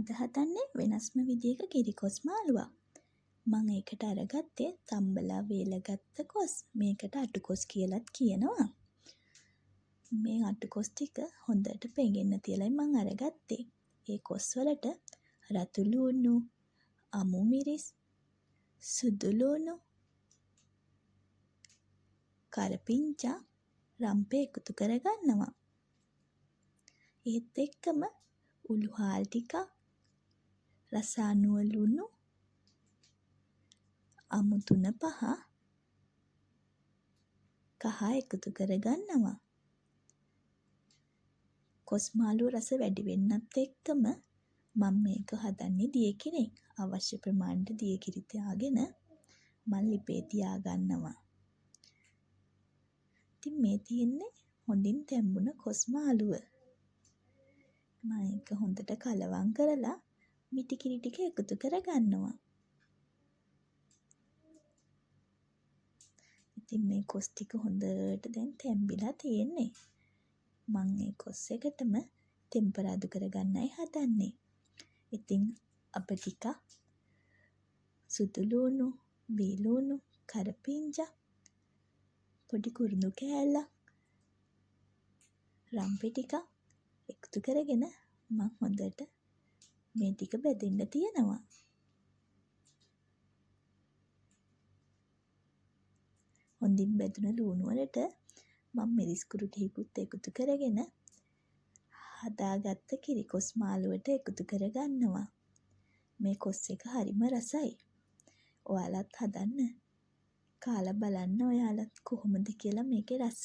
අද හදන්නේ වෙනස්ම විදියක කිරිකොස් මාළුවක්. මම ඒකට අරගත්තේ තම්බලා වේලගත්ත කොස්. මේකට අටුකොස් කියලාත් කියනවා. මේ අටුකොස් ටික හොඳට පෙඟෙන්න තියලයි මම අරගත්තේ. ඒ කොස් වලට රතු ලූණු, අමු මිරිස්, සුදු ලූණු, කරපිංචා, රම්පේ එකතු කරගන්නවා. ඒත් එක්කම උළු හාල් ටිකක්, රස අනුව ලුණු, අමු 3-5 කහ එකතු කරගන්නවා. කොස් මාළුව රස වැඩි වෙන්නත් එක්කම මම මේක හදන්නේ දියකිරින්. අවශ්‍ය ප්‍රමාණයට දියකිරි තියාගෙන මම ලිපේ තියාගන්නවා. ඉතින් මේ තියෙන්නේ හොඳින් තැම්බුණ කොස් මාළුව. මම ඒක හොඳට කලවම් කරලා මිටි කිරි ටික එකතු කරගන්නවා. ඉතින් මේ කොස් ටික හොඳට දැන් තැම්බිලා තියෙන්නේ. මම මේ කොස් එකටම තෙම්පරාදු කරගන්නයි හදන්නේ. ඉතින් අප ටික සුදු ලූණු, බී ලූණු, කරපිංචා, පොඩි කුරුඳු කෑල්ලක්, රම්පෙ ටිකක් එකතු කරගෙන මම හොඳට මේ ටික බෙදෙන්න තියනවා. හොඳින් බෙදුන ලූණු වලට මම මිරිස් කුරු ටිකකුත් එකතු කරගෙන හදාගත්ත කිරිකොස් මාළුවට එකතු කරගන්නවා. මේ කොස් එක හරිම රසයි. ඔයාලත් හදන්න. කාලා බලන්න ඔයාලත් කොහොමද කියලා මේකේ රස.